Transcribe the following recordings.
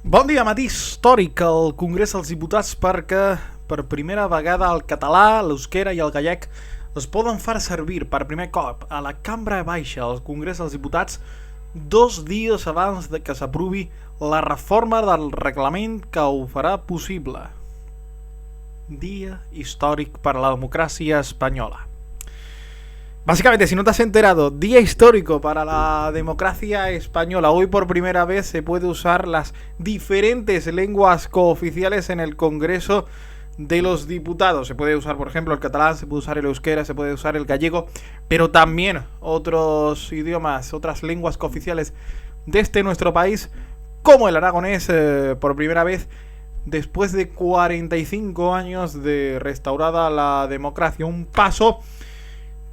Bon dia, matí històric al Congrés dels Diputats perquè per primera vegada el català, l'euskera i el gallec es poden fer servir per primer cop a la Cambra Baixa al Congrés dels Diputats 2 dies abans de que s'aprovi la reforma del reglament que ho farà possible. Día histórico para la democracia española. Básicamente, si no te has enterado, día histórico para la democracia española. Hoy por primera vez se puede usar las diferentes lenguas cooficiales en el Congreso de los Diputados. Se puede usar, por ejemplo, el catalán, se puede usar el euskera, se puede usar el gallego, pero también otros idiomas, otras lenguas cooficiales de nuestro país, como el aragonés, por primera vez después de 45 años de restaurada la democracia. Un paso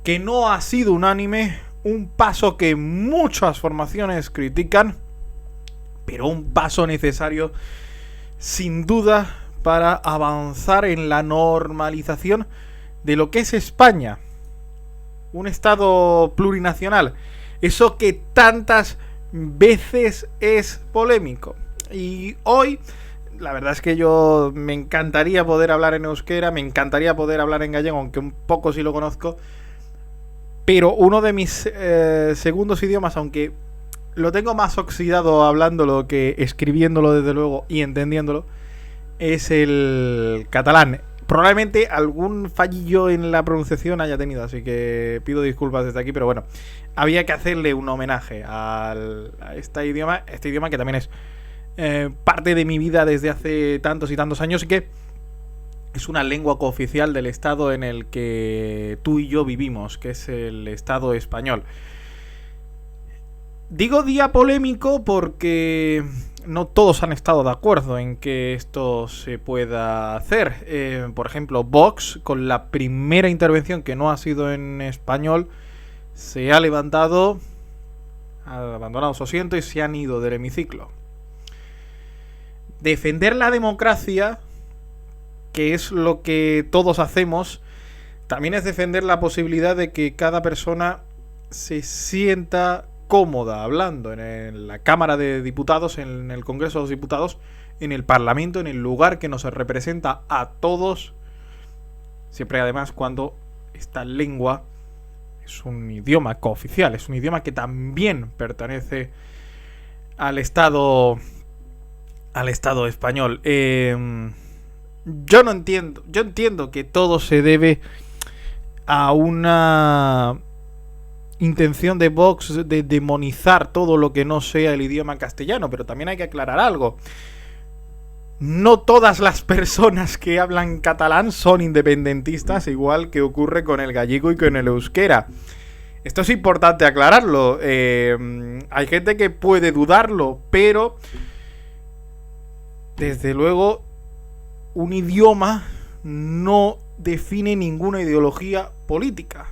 que no ha sido unánime, un paso que muchas formaciones critican, pero un paso necesario sin duda para avanzar en la normalización de lo que es España, un estado plurinacional, eso que tantas veces es polémico. Y hoy la verdad es que yo me encantaría poder hablar en euskera, me encantaría poder hablar en gallego, aunque un poco sí lo conozco. Pero uno de mis segundos idiomas, aunque lo tengo más oxidado hablándolo que escribiéndolo desde luego y entendiéndolo, es el catalán. Probablemente algún fallillo en la pronunciación haya tenido, así que pido disculpas desde aquí, pero bueno, había que hacerle un homenaje a este idioma que también es parte de mi vida desde hace tantos y tantos años y que es una lengua cooficial del estado en el que tú y yo vivimos, que es el estado español. Digo día polémico porque no todos han estado de acuerdo en que esto se pueda hacer. Por ejemplo, Vox, con la primera intervención que no ha sido en español, se ha levantado, ha abandonado su asiento y se han ido del hemiciclo. Defender la democracia, que es lo que todos hacemos, también es defender la posibilidad de que cada persona se sienta cómoda hablando en la Cámara de Diputados, en el Congreso de los Diputados, en el Parlamento, en el lugar que nos representa a todos, siempre además cuando esta lengua es un idioma cooficial, es un idioma que también pertenece al Estado español. Yo entiendo que todo se debe a una intención de Vox de demonizar todo lo que no sea el idioma castellano, pero también hay que aclarar algo. No todas las personas que hablan catalán son independentistas, igual que ocurre con el gallego y con el euskera. Esto es importante aclararlo. Hay gente que puede dudarlo, pero desde luego un idioma no define ninguna ideología política.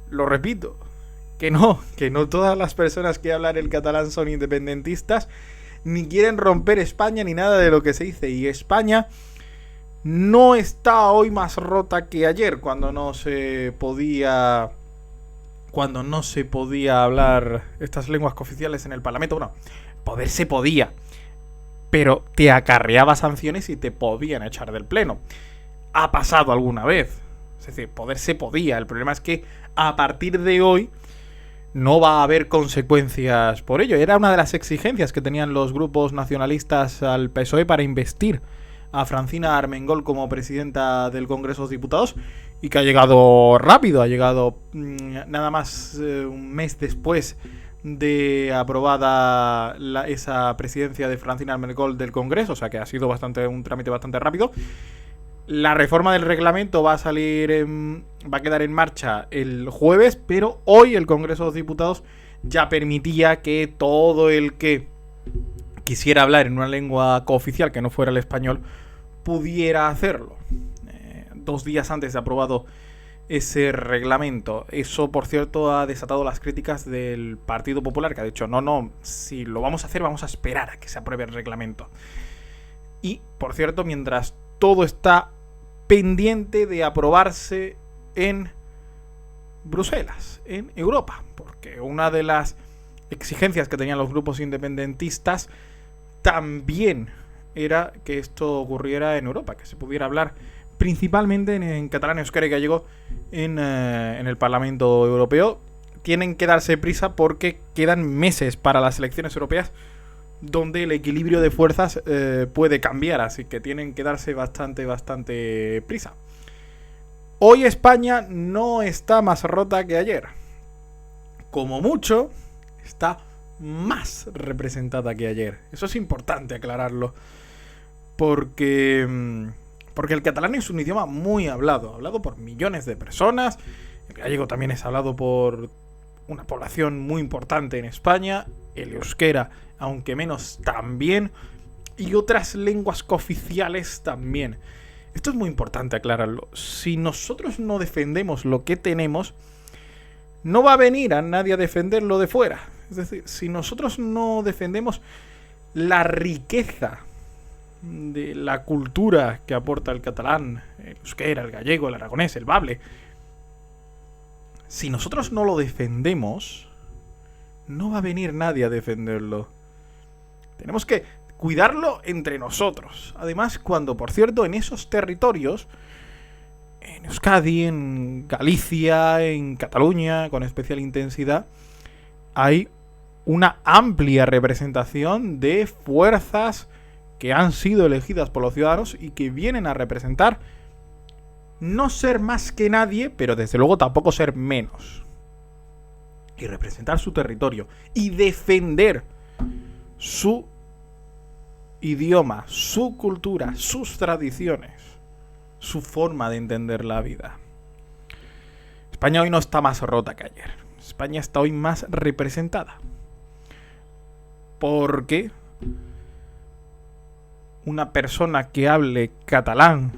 Lo repito, que no todas las personas que hablan el catalán son independentistas, ni quieren romper España, ni nada de lo que se dice. Y España no está hoy más rota que ayer, cuando no se podía hablar estas lenguas cooficiales en el Parlamento. Bueno, poder se podía, pero te acarreaba sanciones y te podían echar del pleno. Ha pasado alguna vez. Es decir, poder se podía. El problema es que a partir de hoy no va a haber consecuencias por ello. Era una de las exigencias que tenían los grupos nacionalistas al PSOE para investir a Francina Armengol como presidenta del Congreso de los Diputados, y que ha llegado rápido. Ha llegado nada más un mes después de aprobada esa presidencia de Francina Armengol del Congreso, o sea que ha sido un trámite bastante rápido. La reforma del reglamento va a quedar en marcha el jueves, pero hoy el Congreso de los Diputados ya permitía que todo el que quisiera hablar en una lengua cooficial que no fuera el español pudiera hacerlo. 2 días antes de aprobado ese reglamento. Eso, por cierto, ha desatado las críticas del Partido Popular, que ha dicho, no, si lo vamos a hacer, vamos a esperar a que se apruebe el reglamento. Y, por cierto, mientras todo está pendiente de aprobarse en Bruselas, en Europa, porque una de las exigencias que tenían los grupos independentistas también era que esto ocurriera en Europa, que se pudiera hablar principalmente en catalán, euskera y gallego en el Parlamento Europeo. Tienen que darse prisa porque quedan meses para las elecciones europeas, donde el equilibrio de fuerzas puede cambiar, así que tienen que darse bastante prisa. Hoy España no está más rota que ayer. Como mucho, está más representada que ayer. Eso es importante aclararlo, porque el catalán es un idioma muy hablado por millones de personas. El gallego también es hablado por una población muy importante en España. El euskera, aunque menos, también. Y otras lenguas cooficiales también. Esto es muy importante aclararlo. Si nosotros no defendemos lo que tenemos, no va a venir a nadie a defenderlo de fuera. Es decir, si nosotros no defendemos la riqueza de la cultura que aporta el catalán, el euskera, el gallego, el aragonés, el bable, si nosotros no lo defendemos, no va a venir nadie a defenderlo. Tenemos que cuidarlo entre nosotros. Además, cuando, por cierto, en esos territorios, en Euskadi, en Galicia, en Cataluña, con especial intensidad, hay una amplia representación de fuerzas que han sido elegidas por los ciudadanos y que vienen a representar no ser más que nadie, pero desde luego tampoco ser menos. Y representar su territorio y defender su idioma, su cultura, sus tradiciones, su forma de entender la vida. España hoy no está más rota que ayer. España está hoy más representada. Porque una persona que hable catalán,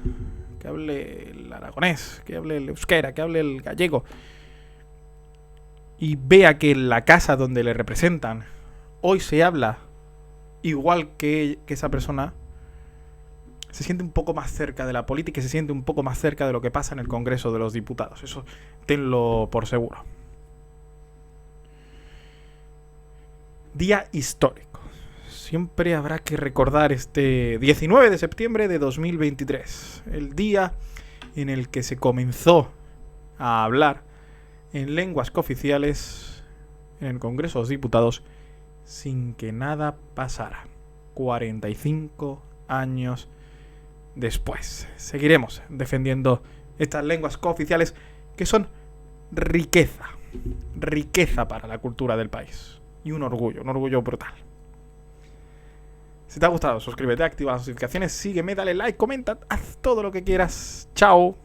que hable el aragonés, que hable el euskera, que hable el gallego, y vea que en la casa donde le representan hoy se habla igual que esa persona, se siente un poco más cerca de la política y se siente un poco más cerca de lo que pasa en el Congreso de los Diputados. Eso tenlo por seguro. Día histórico. Siempre habrá que recordar este 19 de septiembre de 2023, el día en el que se comenzó a hablar en lenguas cooficiales en el Congreso de los Diputados sin que nada pasara. 45 años después. Seguiremos defendiendo estas lenguas cooficiales que son riqueza para la cultura del país. Y un orgullo brutal. Si te ha gustado, suscríbete, activa las notificaciones, sígueme, dale like, comenta, haz todo lo que quieras. Chao.